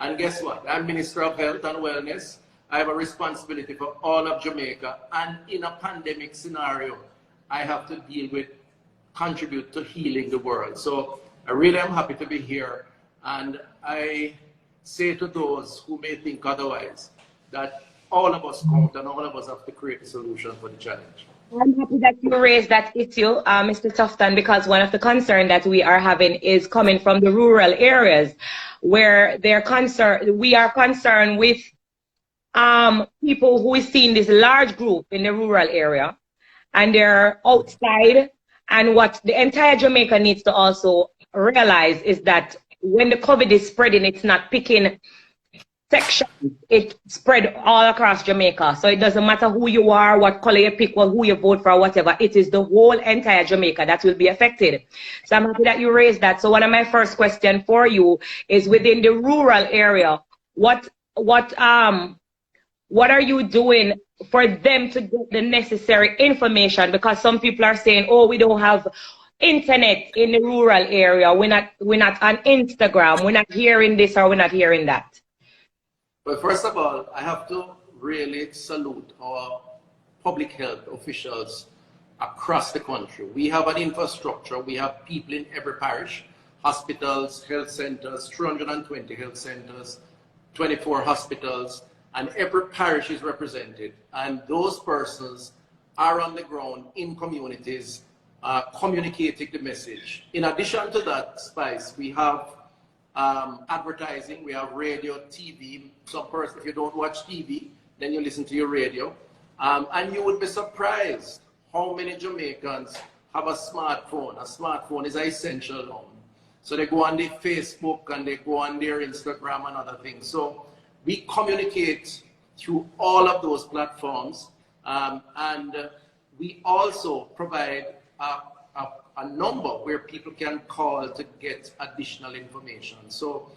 And guess what? I'm Minister of Health and Wellness. I have a responsibility for all of Jamaica. And in a pandemic scenario, I have to deal with, contribute to healing the world. So I really am happy to be here. And I say to those who may think otherwise, that all of us count and all of us have to create a solution for the challenge. I'm happy that you raised that issue, Mr. Tufton, because one of the concerns that we are having is coming from the rural areas where we are concerned with people who is seeing this large group in the rural area and they're outside. And what the entire Jamaica needs to also realize is that when the COVID is spreading, it's not picking sections, it spread all across Jamaica. So it doesn't matter who you are, what color you pick, or who you vote for, or whatever. It is the whole entire Jamaica that will be affected. So I'm happy that you raised that. So one of my first questions for you is within the rural area, what are you doing for them to get the necessary information? Because some people are saying, oh, we don't have internet in the rural area. We're not on Instagram. We're not hearing this or we're not hearing that. Well, first of all, I have to really salute our public health officials across the country. We have an infrastructure. We have people in every parish, hospitals, health centers, 320 health centers, 24 hospitals, and every parish is represented. And those persons are on the ground in communities communicating the message. In addition to that, Spice, we have advertising, we have radio, TV. Some person, if you don't watch TV, then you listen to your radio. And you would be surprised how many Jamaicans have a smartphone. A smartphone is essential now. So they go on their Facebook and they go on their Instagram and other things. So we communicate through all of those platforms. And we also provide a number where people can call to get additional information. So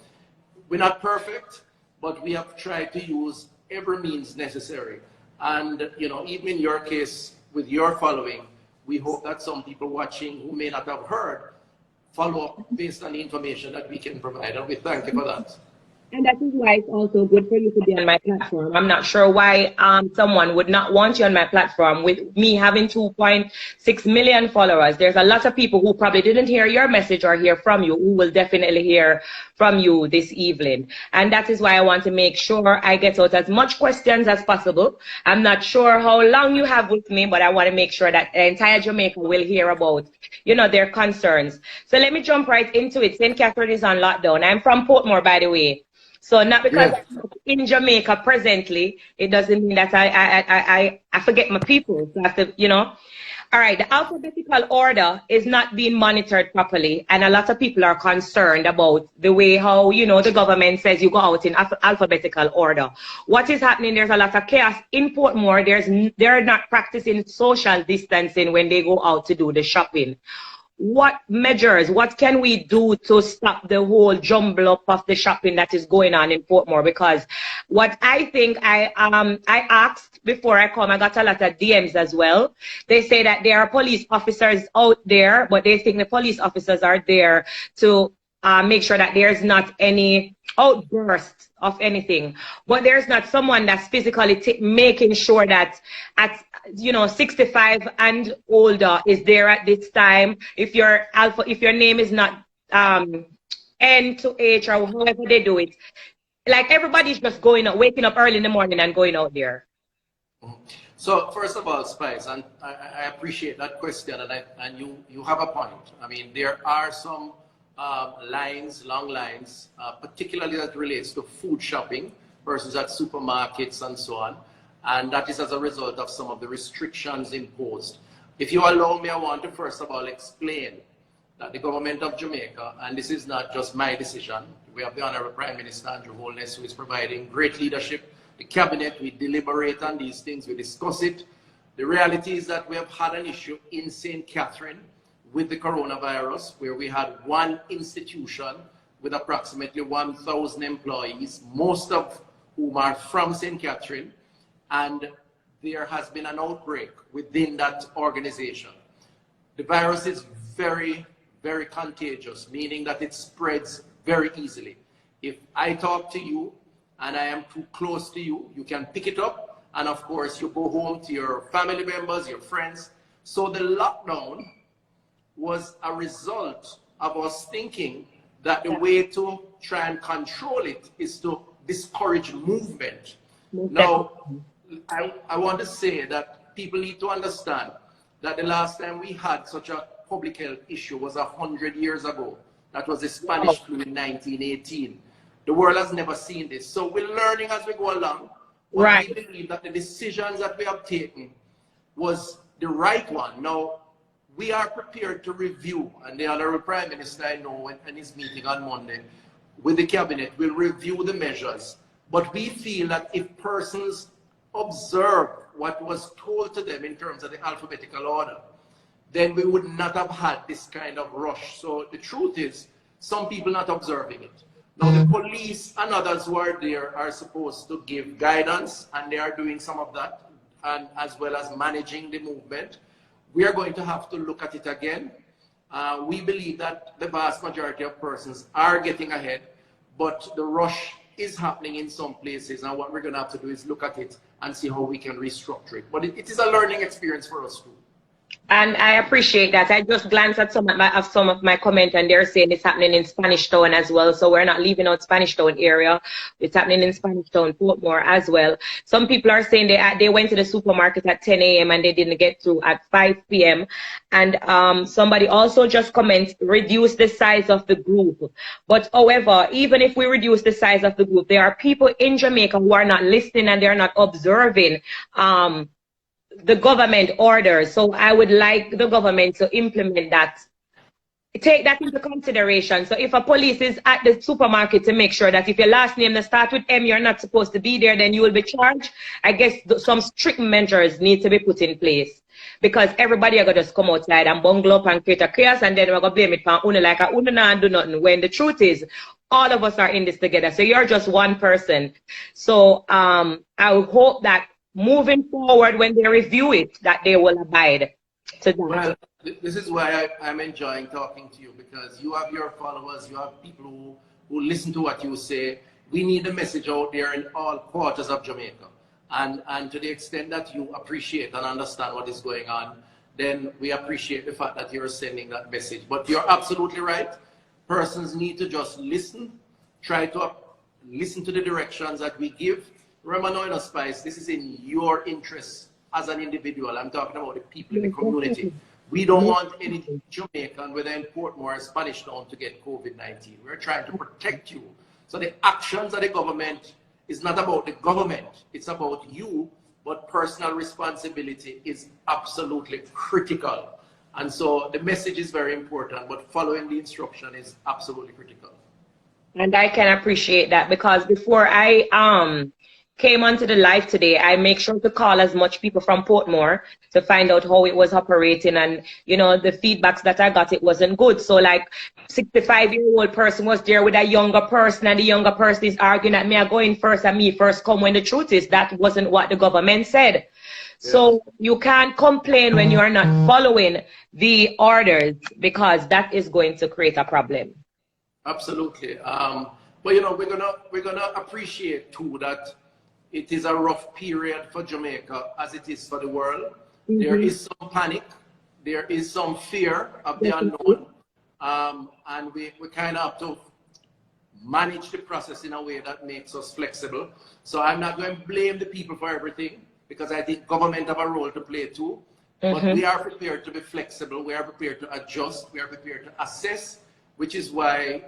we're not perfect, but we have tried to use every means necessary. And you know, even in your case, with your following, we hope that some people watching who may not have heard follow up based on the information that we can provide. And we thank you for that. And that is why it's also good for you to be on my platform. I'm not sure why someone would not want you on my platform. With me having 2.6 million followers, there's a lot of people who probably didn't hear your message or hear from you who will definitely hear from you this evening. And that is why I want to make sure I get out as much questions as possible. I'm not sure how long you have with me, but I want to make sure that the entire Jamaica will hear about, you know, their concerns. So let me jump right into it. St. Catherine is on lockdown. I'm from Portmore, by the way. So not because I'm in Jamaica presently, it doesn't mean that I forget my people. So I have to, you know. All right, the alphabetical order is not being monitored properly, and a lot of people are concerned about the way how, you know, the government says you go out in alphabetical order. What is happening? There's a lot of chaos in Portmore. They're not practicing social distancing when they go out to do the shopping. What measures, what can we do to stop the whole jumble up of the shopping that is going on in Portmore? Because what I think I asked before I come, I got a lot of DMs as well. They say that there are police officers out there, but they think the police officers are there to make sure that there's not any outbursts of anything, but there's not someone that's physically making sure that at, you know, 65 and older is there at this time. If your name is not N to H or however they do it, like everybody's just going out, waking up early in the morning and going out there. So first of all, Spice, and I appreciate that question, and you have a point. I mean, there are some long lines, particularly that relates to food shopping versus at supermarkets and so on. And that is as a result of some of the restrictions imposed. If you allow me, I want to first of all explain that the government of Jamaica, and this is not just my decision, we have the Honorable Prime Minister Andrew Holness, who is providing great leadership. The cabinet, we deliberate on these things, we discuss it. The reality is that we have had an issue in St. Catherine with the coronavirus, where we had one institution with approximately 1,000 employees, most of whom are from St. Catherine, and there has been an outbreak within that organization. The virus is very, very contagious, meaning that it spreads very easily. If I talk to you and I am too close to you, you can pick it up. And of course, you go home to your family members, your friends. So the lockdown was a result of us thinking that the way to try and control it is to discourage movement. Now, I want to say that people need to understand that the last time we had such a public health issue was 100 years ago. That was the Spanish flu in 1918. The world has never seen this. So we're learning as we go along. But we believe that the decisions that we have taken was the right one. Now, we are prepared to review, and the Honorable Prime Minister, I know, in his meeting on Monday with the Cabinet, will review the measures. But we feel that if persons observe what was told to them in terms of the alphabetical order, then we would not have had this kind of rush. So the truth is, some people not observing it. Now the police and others who are there are supposed to give guidance, and they are doing some of that, and as well as managing the movement. We are going to have to look at it again. We believe that the vast majority of persons are getting ahead, but the rush is happening in some places, and what we're going to have to do is look at it and see how we can restructure it. But it is a learning experience for us too. And I appreciate that. I just glanced at some of my comment, and they're saying it's happening in Spanish Town as well. So we're not leaving out Spanish Town area. It's happening in Spanish Town, Portmore as well. Some people are saying they went to the supermarket at 10 a.m. and they didn't get through at 5 p.m. And somebody also just comments, reduce the size of the group. But however, even if we reduce the size of the group, there are people in Jamaica who are not listening and they're not observing the government orders. So I would like the government to implement that. Take that into consideration. So if a police is at the supermarket to make sure that if your last name that starts with M, you're not supposed to be there, then you will be charged. I guess some strict measures need to be put in place. Because everybody are going to just come outside and bungle up and create a chaos, and then we're going to blame it for Una like a Una and do nothing. When the truth is, all of us are in this together. So you're just one person. So I would hope that moving forward, when they review it, that they will abide to that. Well, this is why I'm enjoying talking to you, because you have your followers, you have people who listen to what you say. We need the message out there in all quarters of Jamaica. And to the extent that you appreciate and understand what is going on, then we appreciate the fact that you're sending that message. But you're absolutely right. Persons need to just listen, try to listen to the directions that we give. Remember, no, no, Spice, this is in your interest as an individual. I'm talking about the people in the community. We don't want any Jamaican, whether in Portmore or Spanish Town, to get COVID-19. We're trying to protect you. So the actions of the government is not about the government. It's about you, but personal responsibility is absolutely critical. And so the message is very important, but following the instruction is absolutely critical. And I can appreciate that, because before I came onto the live today, I make sure to call as much people from Portmore to find out how it was operating, and you know, the feedbacks that I got, it wasn't good. So like 65-year-old person was there with a younger person, and the younger person is arguing that me are going first and me first come, when the truth is that wasn't what the government said. Yeah. So you can't complain when you are not following the orders, because that is going to create a problem. Absolutely. But you know, we're gonna appreciate too that it is a rough period for Jamaica as it is for the world. Mm-hmm. There is some panic. There is some fear of the unknown. And we kind of have to manage the process in a way that makes us flexible. So I'm not going to blame the people for everything, because I think government have a role to play too. But we are prepared to be flexible. We are prepared to adjust. We are prepared to assess, which is why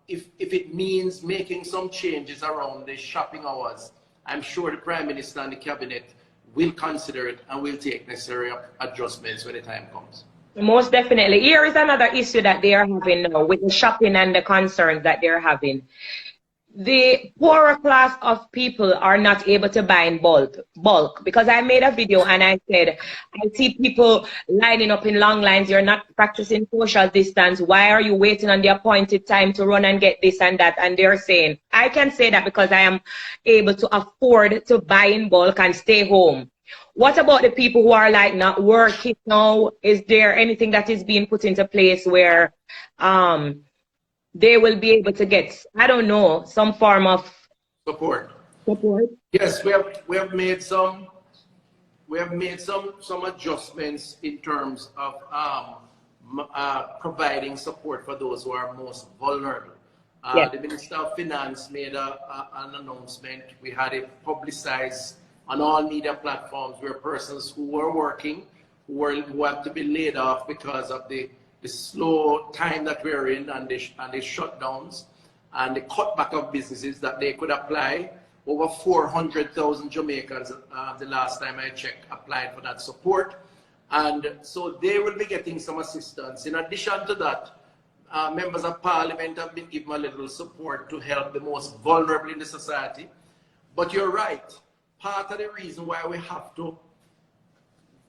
if it means making some changes around the shopping hours, I'm sure the Prime Minister and the Cabinet will consider it and will take necessary adjustments when the time comes. Most definitely. Here is another issue that they are having now with the shopping and the concerns that they're having. The poorer class of people are not able to buy in bulk, because I made a video and I said, I see people lining up in long lines. You're not practicing social distance. Why are you waiting on the appointed time to run and get this and that? And they're saying, I can say that because I am able to afford to buy in bulk and stay home. What about the people who are like not working now? Is there anything that is being put into place where they will be able to get, I don't know, some form of support. support. Yes, we have made some some adjustments in terms of providing support for those who are most vulnerable. Yes. The Minister of Finance made an announcement. We had it publicized on all media platforms where persons who were working, who had to be laid off because of the slow time that we're in and the shutdowns and the cutback of businesses that they could apply. Over 400,000 Jamaicans, the last time I checked, applied for that support. And so they will be getting some assistance. In addition to that, members of parliament have been given a little support to help the most vulnerable in the society. But you're right. Part of the reason why we have to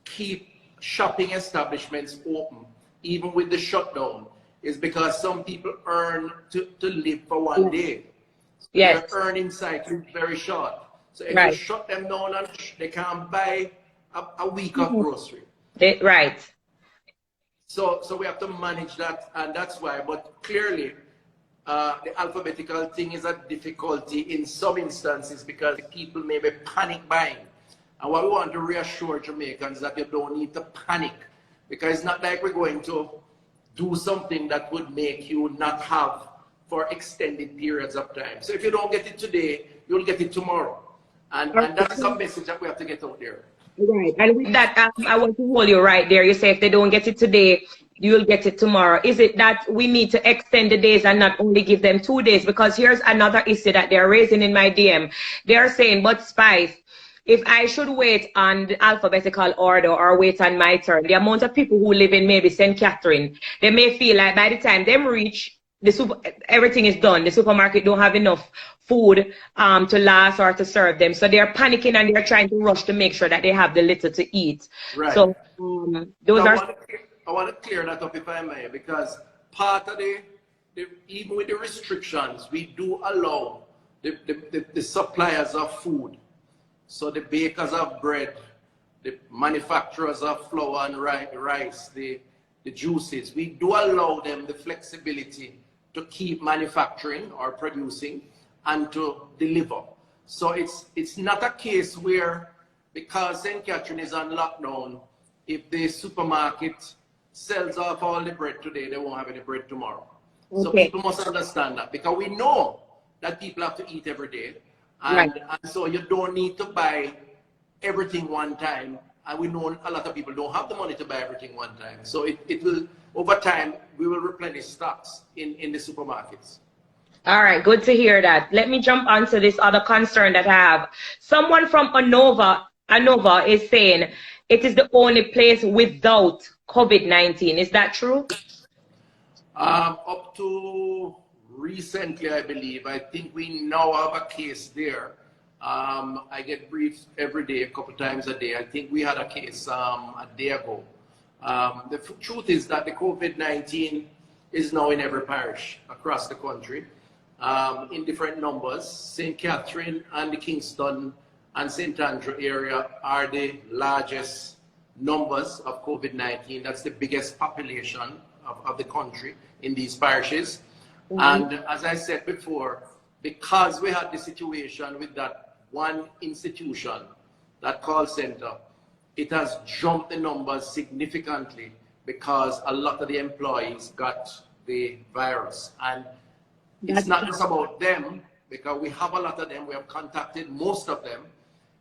keep shopping establishments open, even with the shutdown, is because some people earn to live for one day. Yes. Their earning cycle is very short. So if Right. you shut them down, and they can't buy a week of grocery. Right. So we have to manage that, and that's why. But clearly, the alphabetical thing is a difficulty in some instances because people may be panic buying. And what we want to reassure Jamaicans that you don't need to panic, because it's not like we're going to do something that would make you not have for extended periods of time. So if you don't get it today, you'll get it tomorrow. And that's some message that we have to get out there. Right. And with that, I want to hold you right there. You say if they don't get it today, you'll get it tomorrow. Is it that we need to extend the days and not only give them 2 days? Because here's another issue that they're raising in my DM. They're saying, but Spice, if I should wait on the alphabetical order or wait on my turn, the amount of people who live in maybe St. Catherine, they may feel like by the time them reach, everything is done. The supermarket don't have enough food to last or to serve them. So they're panicking and they're trying to rush to make sure that they have the little to eat. Right. So I want to clear that up if I may, because part of even with the restrictions, we do allow the suppliers of food. So the bakers of bread, the manufacturers of flour and rice, the juices, we do allow them the flexibility to keep manufacturing or producing and to deliver. So it's not a case where, because St. Catherine is on lockdown, if the supermarket sells off all the bread today, they won't have any bread tomorrow. Okay. So people must understand that, because we know that people have to eat every day. And so you don't need to buy everything one time. And we know a lot of people don't have the money to buy everything one time. So it will, over time, we will replenish stocks in the supermarkets. All right, good to hear that. Let me jump onto this other concern that I have. Someone from Anova is saying it is the only place without COVID-19. Is that true? Up to recently, I believe. I think we now have a case there. I get briefed every day, a couple times a day. I think we had a case a day ago. The truth is that the COVID-19 is now in every parish across the country in different numbers. St. Catherine and the Kingston and St. Andrew area are the largest numbers of COVID-19. That's the biggest population of the country in these parishes. And as I said before, because we had the situation with that one institution, that call center, it has jumped the numbers significantly because a lot of the employees got the virus. And it's not just about them, because we have a lot of them, we have contacted most of them.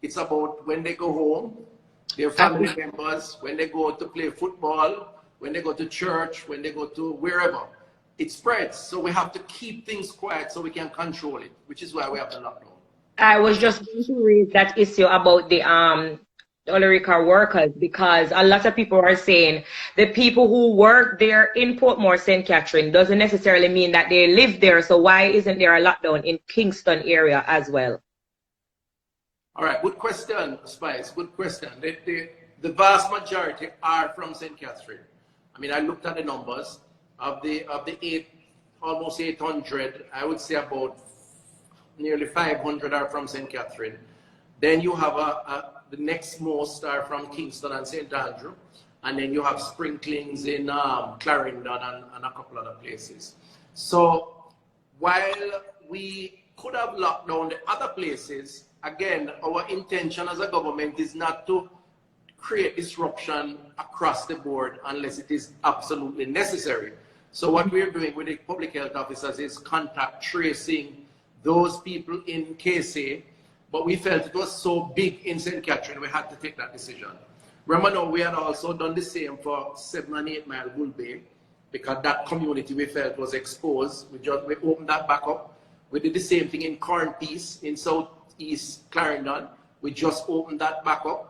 It's about when they go home, their family members, when they go to play football, when they go to church, when they go to wherever. It spreads, so we have to keep things quiet so we can control it, which is why we have the lockdown. I was just going to raise that issue about the Olorica workers, because a lot of people are saying the people who work there in Portmore, St. Catherine, doesn't necessarily mean that they live there. So why isn't there a lockdown in Kingston area as well? All right, good question, Spice. Good question. The vast majority are from St. Catherine. I mean, I looked at the numbers. Of the almost 800, I would say about nearly 500 are from St. Catherine. Then you have the next most are from Kingston and St. Andrew. And then you have sprinklings in Clarendon and a couple other places. So while we could have locked down the other places, again, our intention as a government is not to create disruption across the board unless it is absolutely necessary. So what we're doing with the public health officers is contact tracing those people in KSA, but we felt it was so big in St. Catherine, we had to take that decision. Remember now, we had also done the same for 7 and 8 Mile Bull Bay, because that community we felt was exposed. We opened that back up. We did the same thing in Cornpeace in Southeast Clarendon. We just opened that back up.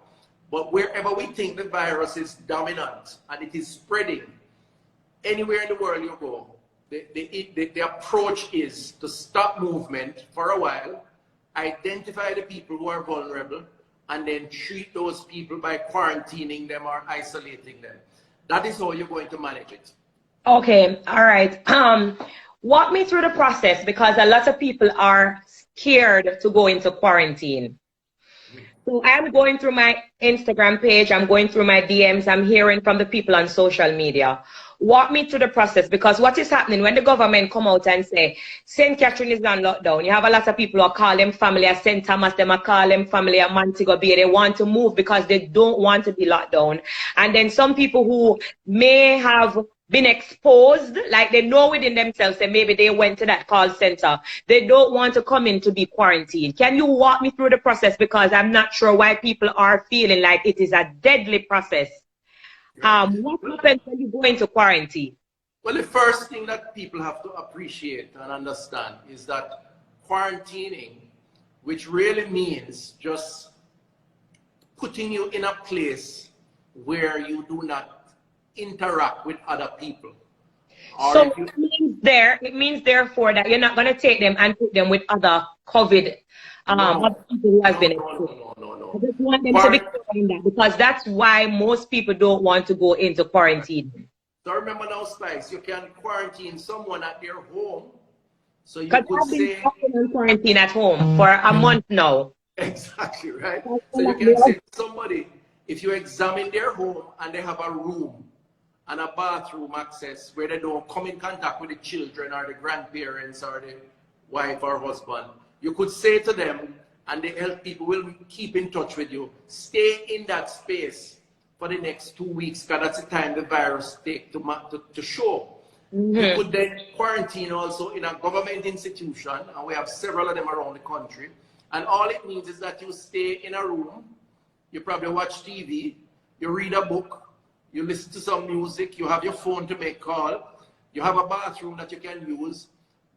But wherever we think the virus is dominant and it is spreading, anywhere in the world you go, the approach is to stop movement for a while, identify the people who are vulnerable, and then treat those people by quarantining them or isolating them. That is how you're going to manage it. Okay, all right. Walk me through the process, because a lot of people are scared to go into quarantine. So I'm going through my Instagram page, I'm going through my DMs, I'm hearing from the people on social media. Walk me through the process, because what is happening when the government come out and say St. Catherine is on lockdown, you have a lot of people who call them family at St. Thomas, them call them family at Montego Bay. They want to move because they don't want to be locked down. And then some people who may have been exposed, like they know within themselves that maybe they went to that call center, they don't want to come in to be quarantined. Can you walk me through the process, because I'm not sure why people are feeling like it is a deadly process. What happens when you go into quarantine? Well, the first thing that people have to appreciate and understand is that quarantining, which really means just putting you in a place where you do not interact with other people. Or so it means therefore that you're not going to take them and put them with other COVID other people who have been exposed. I just want them to be clear on that, because that's why most people don't want to go into quarantine. So remember now, Spice, you can quarantine someone at their home. So you could say in quarantine at home for a month now. Exactly, right? So you can say to somebody, if you examine their home and they have a room and a bathroom access where they don't come in contact with the children or the grandparents or the wife or husband, you could say to them, and the health people will keep in touch with you, stay in that space for the next 2 weeks, because that's the time the virus takes to show. You could then quarantine also in a government institution, and we have several of them around the country. And all it means is that you stay in a room, you probably watch TV, you read a book, you listen to some music, you have your phone to make call, you have a bathroom that you can use.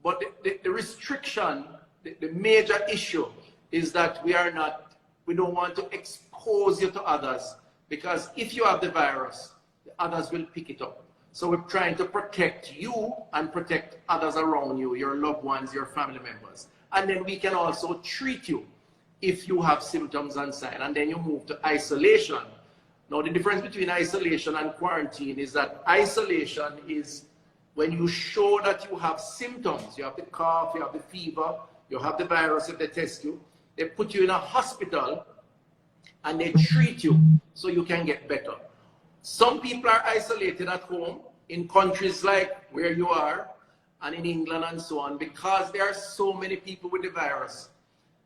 But the restriction, the major issue is that we don't want to expose you to others, because if you have the virus, the others will pick it up. So we're trying to protect you and protect others around you, your loved ones, your family members. And then we can also treat you if you have symptoms and signs, and then you move to isolation. Now, the difference between isolation and quarantine is that isolation is when you show that you have symptoms, you have the cough, you have the fever, you have the virus, if they test you, they put you in a hospital and they treat you so you can get better. Some people are isolated at home in countries like where you are and in England and so on, because there are so many people with the virus.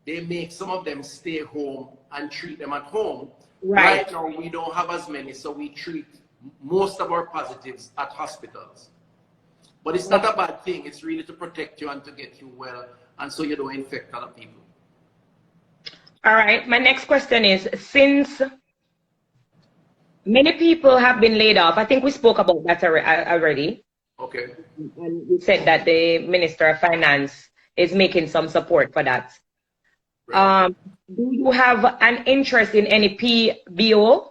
They make some of them stay home and treat them at home. Right now, we don't have as many, so we treat most of our positives at hospitals. But it's not a bad thing. It's really to protect you and to get you well, and so you don't infect other people. All right. My next question is, since many people have been laid off, I think we spoke about that already. Okay. And you said that the Minister of Finance is making some support for that. Right. Do you have an interest in any PBO?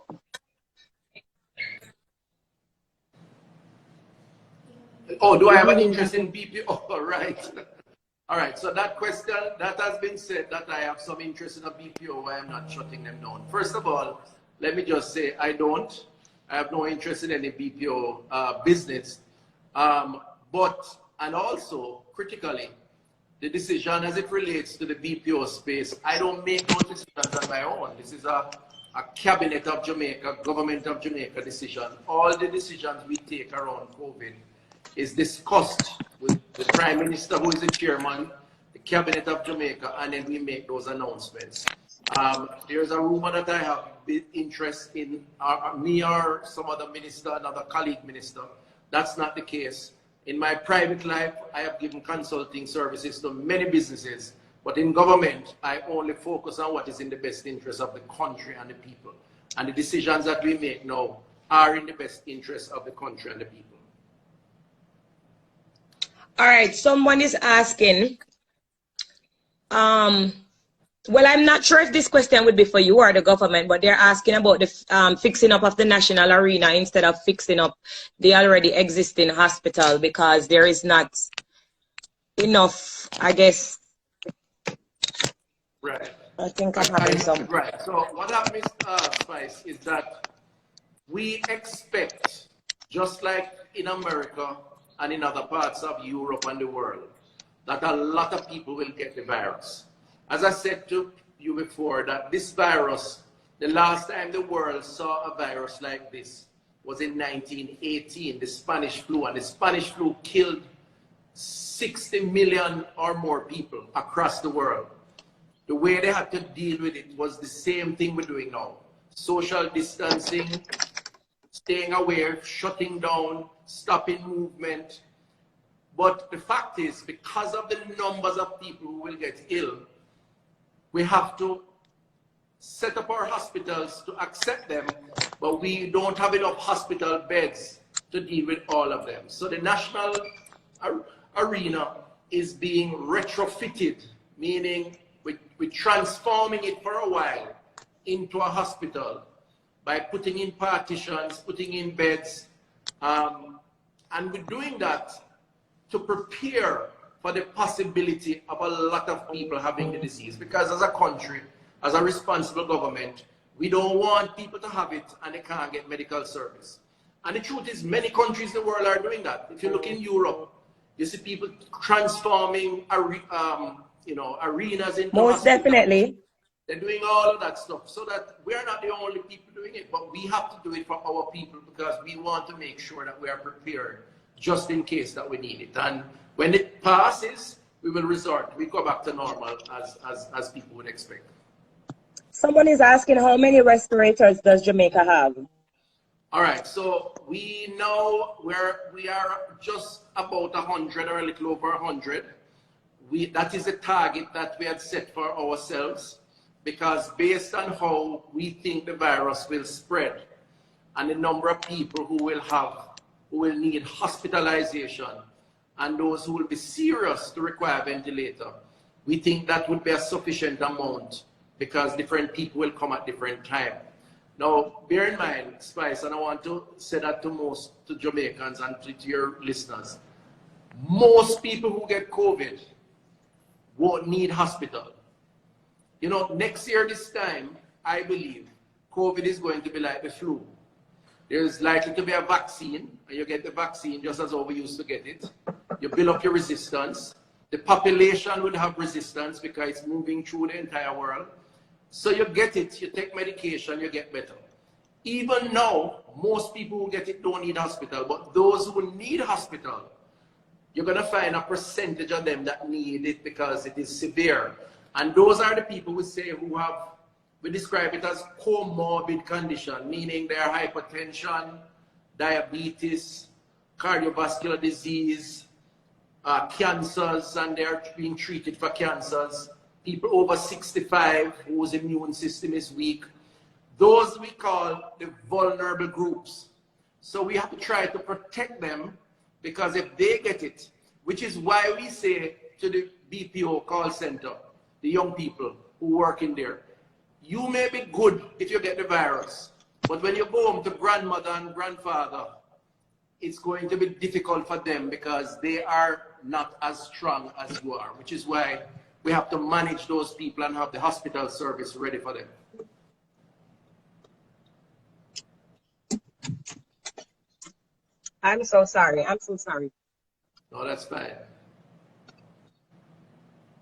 Oh, do I have an interest in BPO? All right. All right. So that question, that has been said, that I have some interest in a BPO. I am not shutting them down. First of all, let me just say I don't. I have no interest in any BPO business. And also, critically, the decision as it relates to the BPO space, I don't make no decisions on my own. This is a Cabinet of Jamaica, Government of Jamaica decision. All the decisions we take around COVID is discussed with the Prime Minister, who is the chairman, the Cabinet of Jamaica, and then we make those announcements. There's a rumor that I have interest in me or some other minister, another colleague minister. That's not the case. In my private life, I have given consulting services to many businesses, but in government, I only focus on what is in the best interest of the country and the people. And the decisions that we make now are in the best interest of the country and the people. All right, someone is asking, well, I'm not sure if this question would be for you or the government, but they're asking about the fixing up of the national arena instead of fixing up the already existing hospital, because there is not enough, I guess. Right. I think I'm having some. Right. So what happens, Spice, is that we expect, just like in America and in other parts of Europe and the world, that a lot of people will get the virus. As I said to you before, that this virus, the last time the world saw a virus like this was in 1918, the Spanish flu, and the Spanish flu killed 60 million or more people across the world. The way they had to deal with it was the same thing we're doing now. Social distancing, staying aware, shutting down, stopping movement. But the fact is, because of the numbers of people who will get ill, we have to set up our hospitals to accept them, but we don't have enough hospital beds to deal with all of them. So the national arena is being retrofitted, meaning we're transforming it for a while into a hospital by putting in partitions, putting in beds, and we're doing that to prepare for the possibility of a lot of people having the disease. Because as a country, as a responsible government, we don't want people to have it and they can't get medical service. And the truth is, many countries in the world are doing that. If you look in Europe, you see people transforming arenas into Most hospitals. Definitely. They're doing all of that stuff, so that we're not the only people doing it, but we have to do it for our people because we want to make sure that we are prepared just in case that we need it. And when it passes, we will go back to normal as people would expect. Someone is asking, how many respirators does Jamaica have? All right, so we know we are just about 100 or a little over 100. That is a target that we had set for ourselves, because based on how we think the virus will spread and the number of people who will need hospitalization and those who will be serious to require a ventilator, we think that would be a sufficient amount, because different people will come at different times. Now, bear in mind, Spice, and I want to say that to Jamaicans and to your listeners, most people who get COVID won't need hospital. You know, next year this time, I believe COVID is going to be like the flu. There's likely to be a vaccine, and you get the vaccine just as how we used to get it. You build up your resistance. The population will have resistance because it's moving through the entire world. So you get it, you take medication, you get better. Even now, most people who get it don't need hospital, but those who need hospital, you're going to find a percentage of them that need it because it is severe. And those are the people we describe it as comorbid condition, meaning they are hypertension, diabetes, cardiovascular disease, cancers, and they are being treated for cancers. People over 65 whose immune system is weak. Those we call the vulnerable groups. So we have to try to protect them, because if they get it, which is why we say to the BPO call center, the young people who work in there, you may be good if you get the virus, but when you go home to grandmother and grandfather, it's going to be difficult for them because they are not as strong as you are, which is why we have to manage those people and have the hospital service ready for them. I'm so sorry. I'm so sorry. No, that's fine.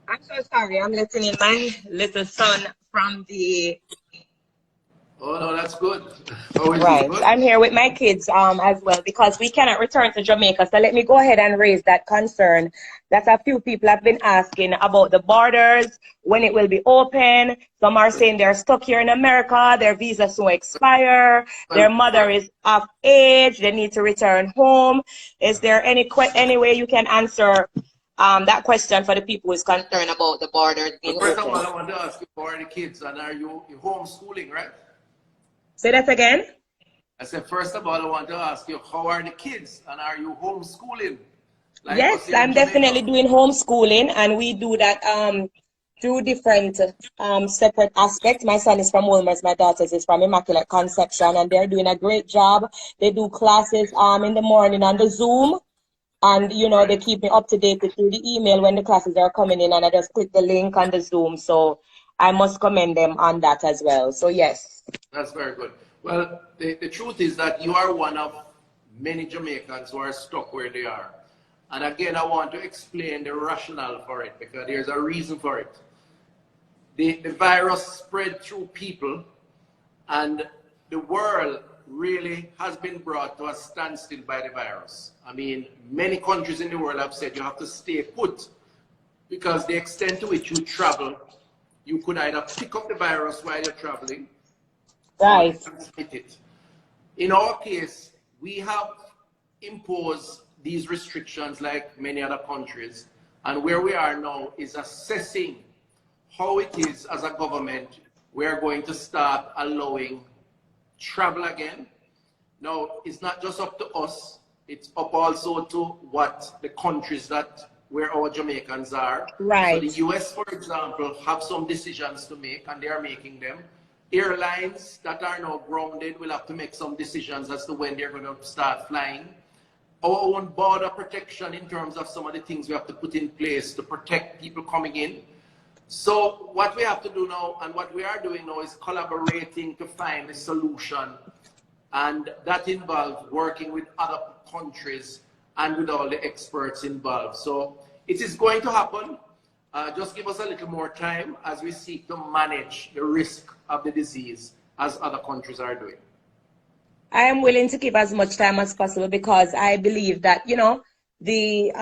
I'm so sorry. I'm letting in my little son from the Oh no, that's good. Oh, is it Right. good? I'm here with my kids as well because we cannot return to Jamaica. So let me go ahead and raise that concern that a few people have been asking about the borders, when it will be open. Some are saying they're stuck here in America, their visas will expire, their Well, mother is of age, they need to return home. Is there any way you can answer that question for the people who is concerned about the borders being first of all, open? I want to ask you, for the kids, and are you homeschooling, right? Say that again. I said, first of all, I want to ask you, how are the kids, and are you homeschooling, like us Yes, here in I'm definitely Jamaica? doing homeschooling, and we do that through different separate aspects. My son is from Wilmers, my daughter is from Immaculate Conception, and they're doing a great job. They do classes in the morning on the Zoom, and you know they Right. keep me up to date through the email when the classes are coming in, and I just click the link on the Zoom. So I must commend them on that as well. So yes. That's very good. Well, the truth is that you are one of many Jamaicans who are stuck where they are. And again, I want to explain the rationale for it because there's a reason for it. The virus spread through people, and the world really has been brought to a standstill by the virus. I mean, many countries in the world have said you have to stay put because the extent to which you travel, you could either pick up the virus while you're traveling or Right. transmit it. In our case, we have imposed these restrictions like many other countries, and where we are now is assessing how it is as a government we are going to start allowing travel again. Now, it's not just up to us, it's up also to what the countries that where our Jamaicans are. So the Right. US, for example, have some decisions to make, and they are making them. Airlines that are now grounded will have to make some decisions as to when they're going to start flying. Our own border protection in terms of some of the things we have to put in place to protect people coming in. So what we have to do now, and what we are doing now, is collaborating to find a solution, and that involves working with other countries and with all the experts involved. So it is going to happen. Just give us a little more time as we seek to manage the risk of the disease as other countries are doing. I am willing to give as much time as possible because I believe that, you know, the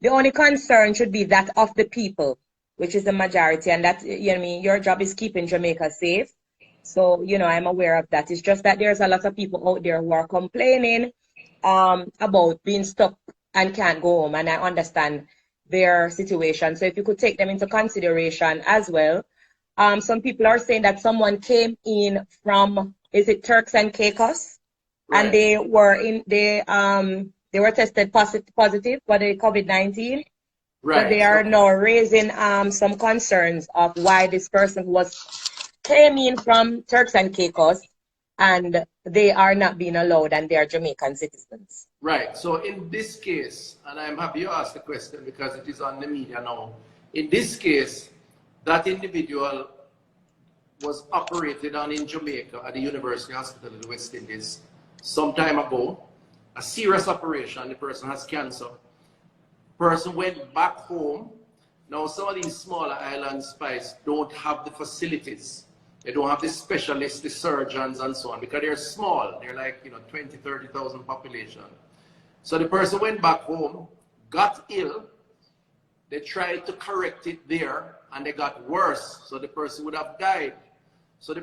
only concern should be that of the people, which is the majority, and that, you know what I mean, your job is keeping Jamaica safe. So, you know, I'm aware of that. It's just that there's a lot of people out there who are complaining about being stuck and can't go home, and I understand their situation. So if you could take them into consideration as well. Some people are saying that someone came in from, is it Turks and Caicos? And Right. they were tested positive for the COVID-19. So Right. they are now raising some concerns of why this person came in from Turks and Caicos and they are not being allowed and they are Jamaican citizens. Right. So in this case, and I'm happy you asked the question because it is on the media now. In this case, that individual was operated on in Jamaica at the University Hospital in the West Indies some time ago. A serious operation. The person has cancer. Person went back home. Now some of these smaller island spies don't have the facilities. They don't have the specialists, the surgeons and so on because they're small. They're like, 20, 30,000 population. So the person went back home, got ill. They tried to correct it there and they got worse. So the person would have died. So the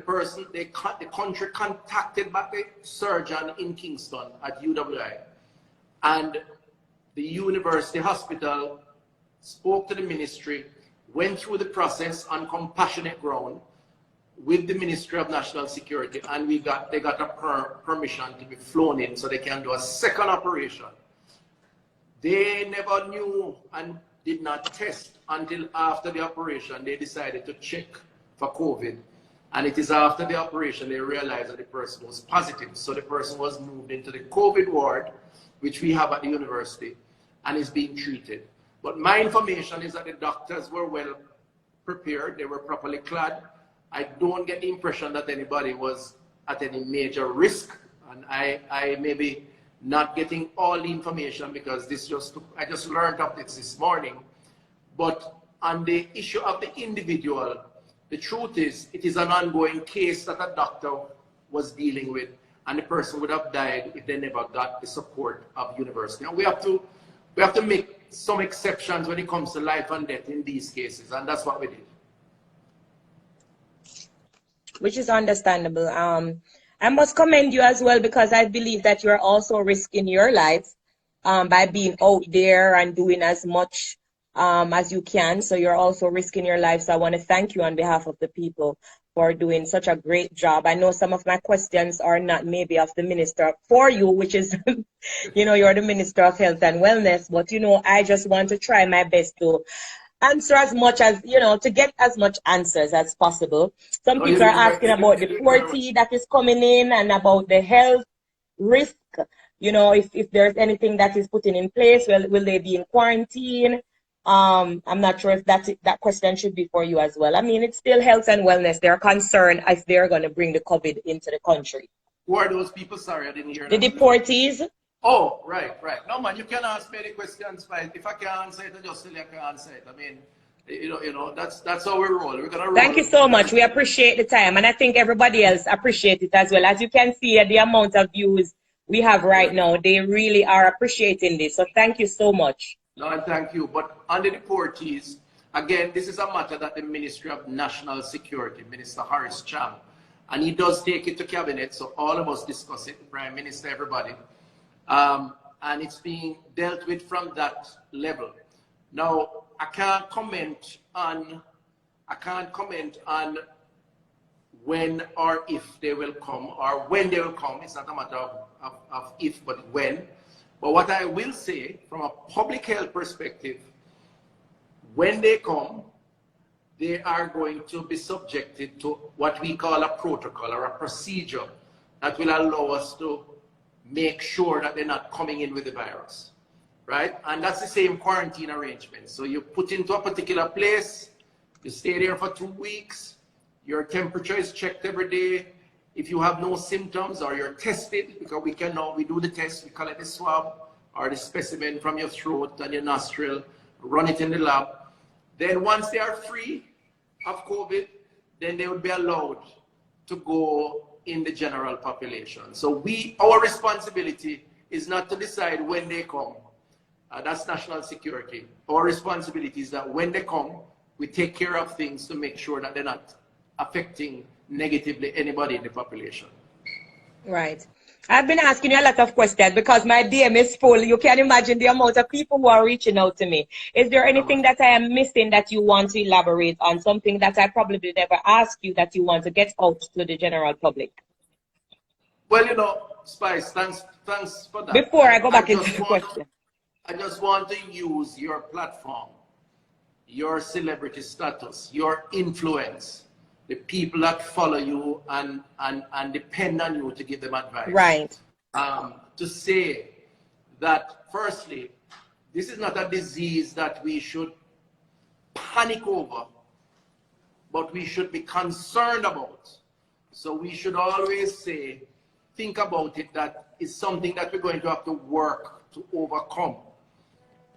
country contacted back the surgeon in Kingston at UWI, and the university hospital spoke to the ministry, went through the process on compassionate ground with the Ministry of National Security, and they got a permission to be flown in so they can do a second operation. They never knew and did not test until after the operation. They decided to check for COVID. And it is after the operation they realized that the person was positive. So the person was moved into the COVID ward, which we have at the university, and is being treated. But my information is that the doctors were well prepared. They were properly clad. I don't get the impression that anybody was at any major risk. And I may be not getting all the information because I just learned of this morning. But on the issue of the individual, The truth is, it is an ongoing case that a doctor was dealing with, and the person would have died if they never got the support of university. And we have to make some exceptions when it comes to life and death in these cases, and that's what we did. Which is understandable. I must commend you as well, because I believe that you're also risking your life by being out there and doing as much as you can. So you're also risking your life. So I want to thank you on behalf of the people for doing such a great job. I know some of my questions are not maybe of the minister for you, which is, you know, you're the Minister of Health and Wellness, but, you know, I just want to try my best to answer as much as, you know, to get as much answers as possible. Some people are asking about the 40 that is coming in and about the health risk. You know, if there's anything that is put in place, well, will they be in quarantine? I'm not sure if that question should be for you as well. I mean, it's still health and wellness. They're concerned if they're going to bring the COVID into the country. Who are those people? Sorry, I didn't hear the that. The deportees. Oh, right. No, man, you can ask me the questions, but if I can't answer it, I just say I can't answer it. I mean, you know, that's how we roll. We're gonna roll. Thank you so much. We appreciate the time, and I think everybody else appreciates it as well. As you can see, the amount of views we have right now, they really are appreciating this. So thank you so much. No, and thank you. But on the deportees, again, this is a matter that the Ministry of National Security, Minister Horace Chang, and he does take it to cabinet. So all of us discuss it, the Prime Minister, everybody. And it's being dealt with from that level. Now, I can't comment on when or if they will come, or when they will come. It's not a matter of if, but when. But what I will say from a public health perspective, when they come, they are going to be subjected to what we call a protocol or a procedure that will allow us to make sure that they're not coming in with the virus, right? And that's the same quarantine arrangement. So you put into a particular place, you stay there for 2 weeks, your temperature is checked every day. If you have no symptoms or you're tested, because we do the test, we collect the swab or the specimen from your throat and your nostril, run it in the lab. Then once they are free of COVID, then they would be allowed to go in the general population. So our responsibility is not to decide when they come. That's national security. Our responsibility is that when they come, we take care of things to make sure that they're not affecting negatively anybody in the population. Right. I've been asking you a lot of questions because my DM is full. You can imagine the amount of people who are reaching out to me. Is there anything that I am missing that you want to elaborate on? Something that I probably never asked you that you want to get out to the general public? Well, you know, Spice, thanks for that. Before I go back into the question. I just want to use your platform, your celebrity status, your influence, the people that follow you and depend on you to give them advice. Right. To say that, firstly, this is not a disease that we should panic over, but we should be concerned about. So we should always say, think about it, that is something that we're going to have to work to overcome.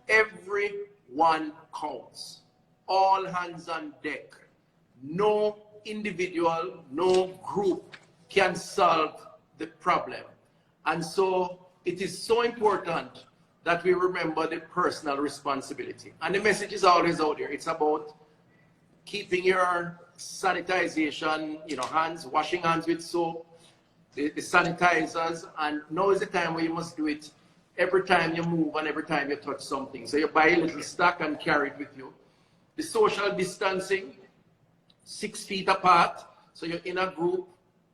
Everyone counts. All hands on deck. No individual, no group can solve the problem. And so it is so important that we remember the personal responsibility. And the message is always out there. It's about keeping your sanitization, hands, washing hands with soap, the sanitizers, and now is the time where you must do it every time you move and every time you touch something. So you buy a little stack and carry it with you. The social distancing, 6 feet apart, so you're in a group.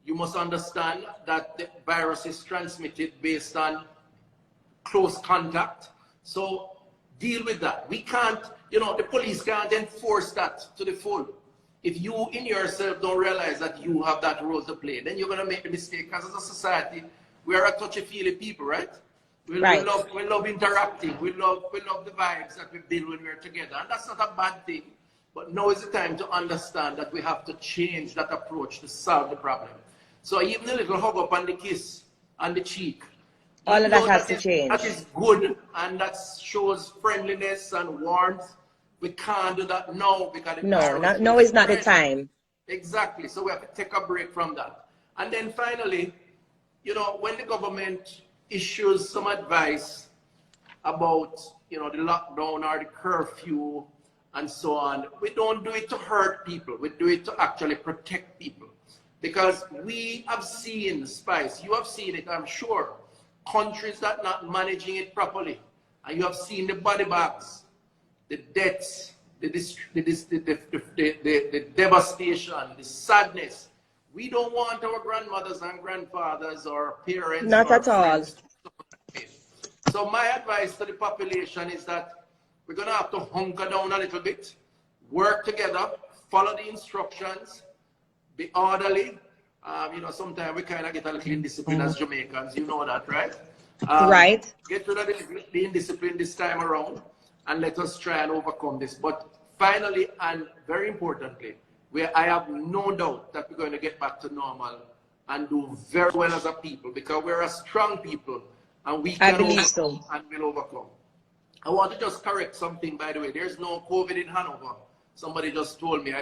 You must understand that the virus is transmitted based on close contact. So deal with that. We can't, the police can't enforce that to the full. If you in yourself don't realize that you have that role to play, then you're going to make a mistake. Because as a society, we are a touchy-feely people, right? We love interacting. We love the vibes that we build when we're together. And that's not a bad thing. But now is the time to understand that we have to change that approach to solve the problem. So even a little hug up and the kiss on the cheek. All of that has to change. That is good, and that shows friendliness and warmth. We can't do that now because no is not the time. Exactly. So we have to take a break from that. And then finally, you know, when the government issues some advice about, you know, the lockdown or the curfew and so on, we don't do it to hurt people. We do it to actually protect people. Because we have seen, Spice, you have seen it, I'm sure, countries that not managing it properly. And you have seen the body bags, the deaths, the devastation, the sadness. We don't want our grandmothers and grandfathers or parents Not or at all. friends to suffer. So my advice to the population is that we're going to have to hunker down a little bit, work together, follow the instructions, be orderly. You know, sometimes we kind of get a little indiscipline as Jamaicans, you know that, right? Right. Get rid of the indiscipline this time around, and let us try and overcome this. But finally, and very importantly, I have no doubt that we're going to get back to normal and do very well as a people, because we're a strong people and we can overcome and will overcome. I want to just correct something, by the way. There's no COVID in Hanover. Somebody just told me.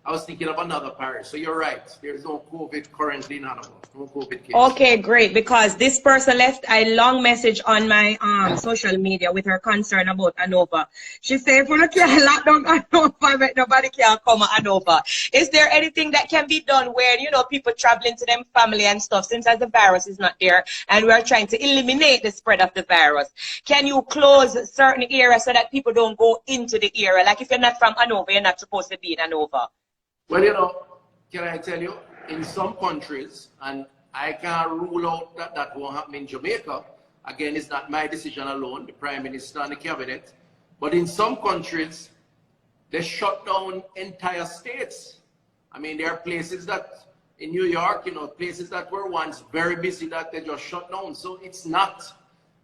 I was thinking of another parish. So you're right. There's no COVID currently in Hanover. No COVID case. Okay, great. Because this person left a long message on my social media with her concern about Hanover. She said, if we can't lock down Hanover, nobody can come to Hanover. Is there anything that can be done where, you know, people traveling to them family and stuff, since as the virus is not there and we are trying to eliminate the spread of the virus? Can you close certain areas so that people don't go into the area? Like if you're not from Hanover, you're not supposed to be in Hanover. Well, you know, can I tell you, in some countries, and I can't rule out that that won't happen in Jamaica. Again, it's not my decision alone, the Prime Minister and the Cabinet. But in some countries, they shut down entire states. I mean, there are places that, in New York, you know, places that were once very busy that they just shut down. So it's not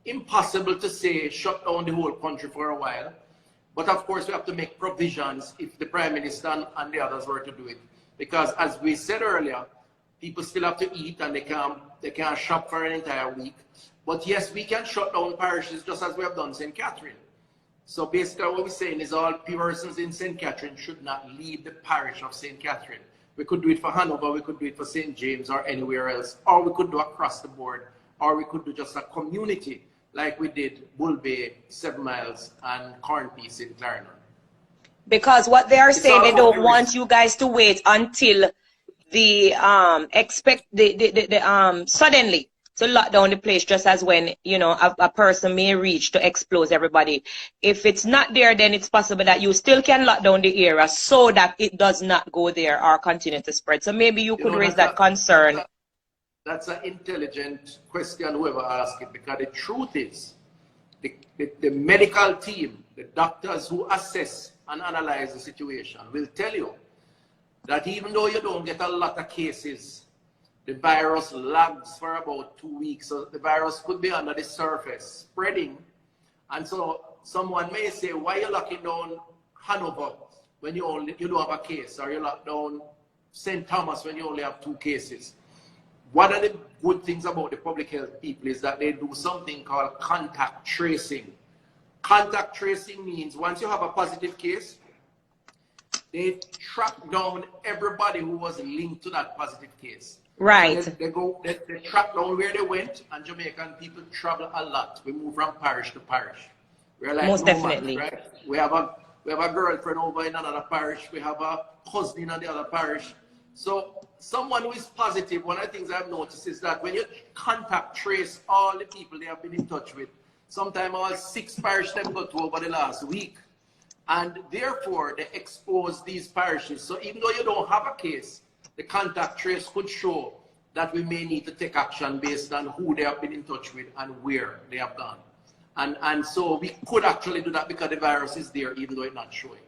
impossible to say shut down the whole country for a while. But of course, we have to make provisions if the Prime Minister and the others were to do it. Because as we said earlier, people still have to eat and they can't shop for an entire week. But yes, we can shut down parishes just as we have done St. Catherine. So basically what we're saying is all persons in St. Catherine should not leave the parish of St. Catherine. We could do it for Hanover, we could do it for St. James or anywhere else, or we could do across the board, or we could do just a community like we did Bull Bay, 7 Miles, and Cornpeace in Clarendon. Because what they are saying, they don't want you guys to wait until the suddenly to lock down the place, just as when, you know, a person may reach to expose everybody. If it's not there, then it's possible that you still can lock down the area so that it does not go there or continue to spread. So maybe you could raise that concern. That's an intelligent question, whoever asked it, because the truth is, the medical team, the doctors who assess and analyze the situation will tell you that even though you don't get a lot of cases, the virus lags for about 2 weeks. So the virus could be under the surface, spreading. And so someone may say, why are you locking down Hanover when you don't have a case? Or you lock down St. Thomas when you only have 2 cases? One of the good things about the public health people is that they do something called contact tracing. Contact tracing means once you have a positive case, they track down everybody who was linked to that positive case. Right. They track down where they went, and Jamaican people travel a lot. We move from parish to parish. We're like most nomads, definitely. right? We have a girlfriend over in another parish. We have a cousin in the other parish. So someone who is positive, one of the things I've noticed is that when you contact trace all the people they have been in touch with, sometimes all 6 parishes they've got to over the last week. And therefore, they expose these parishes. So even though you don't have a case, the contact trace could show that we may need to take action based on who they have been in touch with and where they have gone. And so we could actually do that because the virus is there, even though it's not showing.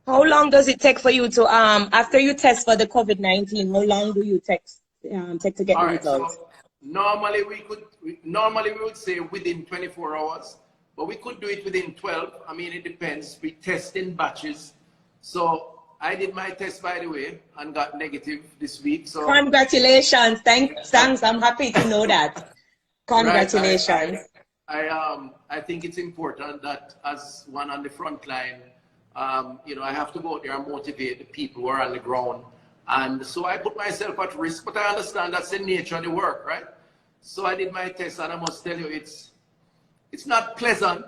How long does it take for you to, after you test for the COVID-19, how long do you take to get the results? So normally we would say within 24 hours, but we could do it within 12. I mean, it depends. We test in batches. So I did my test, by the way, and got negative this week. So congratulations. Thanks. I'm happy to know that. Congratulations. Right. I think it's important that as one on the front line, You know, I have to go out there and motivate the people who are on the ground. And so I put myself at risk, but I understand that's the nature of the work, right? So I did my test, and I must tell you, it's not pleasant,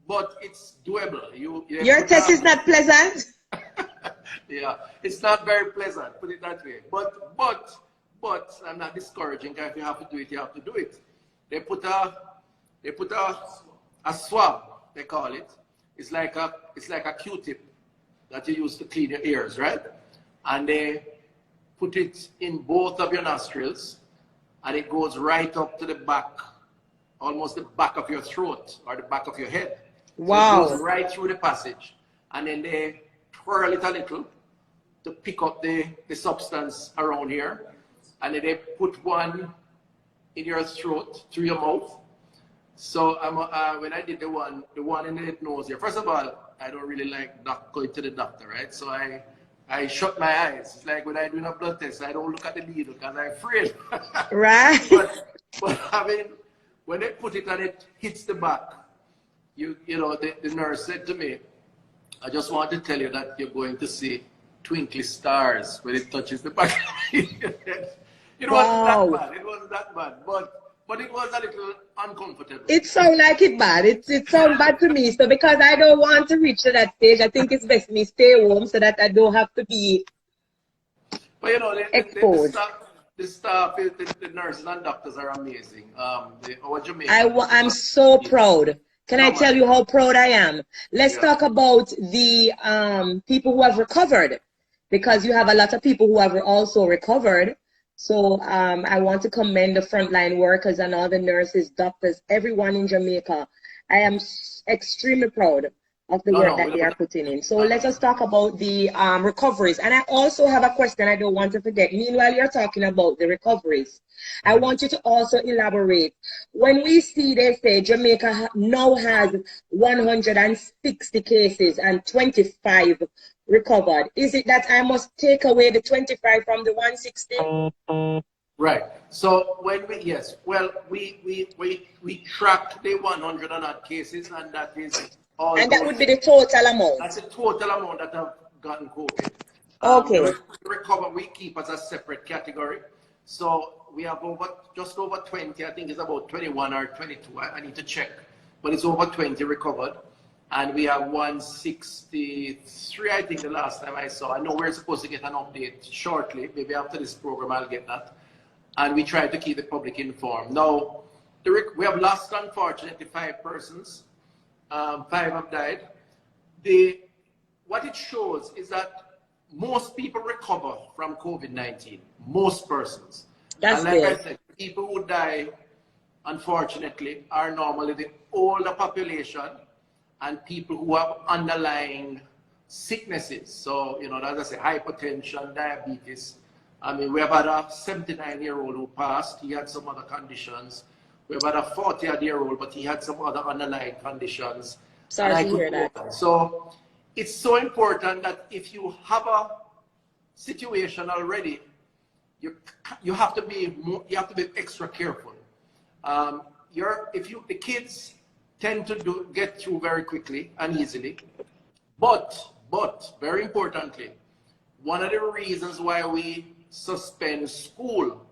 but it's doable. Your test is not pleasant? Yeah, it's not very pleasant, put it that way. But I'm not discouraging. If you have to do it, you have to do it. They put a swab, they call it. It's like a Q-tip that you use to clean your ears, right? And they put it in both of your nostrils, and it goes right up to the back, almost the back of your throat or the back of your head. Wow. So it goes right through the passage, and then they twirl it a little to pick up the substance around here, and then they put one in your throat through your mouth. So when I did the one in the nose here, first of all, I don't really like going to the doctor, right? So I shut my eyes. It's like when I do a blood test, I don't look at the needle because I'm afraid. Right. but I mean, when they put it and it hits the back, you know, the nurse said to me, I just want to tell you that you're going to see twinkly stars when it touches the back. It wasn't that bad. It wasn't that bad. But it was a little uncomfortable. It sounds like it bad. It sounds bad to me. So because I don't want to reach to that stage, I think it's best me stay home so that I don't have to be but you know, exposed. The staff, the nurses and doctors are amazing. Our Jamaican. I'm so proud. Can I tell you how proud I am? Let's talk about the people who have recovered, because you have a lot of people who have also recovered. So I want to commend the frontline workers and all the nurses, doctors, everyone in Jamaica. I am extremely proud of the work that they are putting in. So let us talk about the recoveries. And I also have a question I don't want to forget. Meanwhile, you're talking about the recoveries. I want you to also elaborate. When we see, they say Jamaica now has 160 cases and 25 recovered. Is it that I must take away the 25 from the 160? Right. So when we track the 100 and odd cases, and that is all. And that would be the total amount. That's the total amount that have gotten COVID. Okay. Recover we keep as a separate category. So we have just over 20. I think it's about 21 or 22. I need to check, but it's over 20 recovered. And we have 163, I think, the last time I saw. I know we're supposed to get an update shortly. Maybe after this program, I'll get that. And we try to keep the public informed. Now, we have lost, unfortunately, 5 persons. 5 have died. What it shows is that most people recover from COVID-19. Most persons. That's and like good. I said, people who die, unfortunately, are normally the older population and people who have underlying sicknesses. So, you know, as I say, hypertension, diabetes. I mean, we have had a 79-year-old who passed. He had some other conditions. We have had a 40-year-old, but he had some other underlying conditions. Sorry to hear that. So it's so important that if you have a situation already, you have to be extra careful. The kids tend to get through very quickly and easily, but very importantly, one of the reasons why we suspend school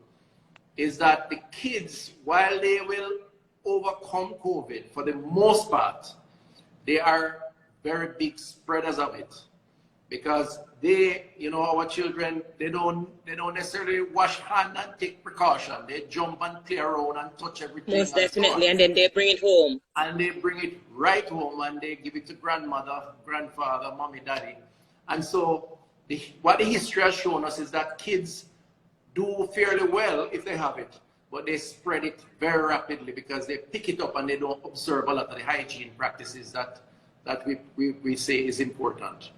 is that the kids, while they will overcome COVID for the most part, they are very big spreaders of it, because they, you know, our children, they don't necessarily wash hands and take precaution. They jump and play around and touch everything. Most definitely, and then they bring it home. And they bring it right home and they give it to grandmother, grandfather, mommy, daddy. And so what the history has shown us is that kids do fairly well if they have it, but they spread it very rapidly because they pick it up and they don't observe a lot of the hygiene practices that we say is important.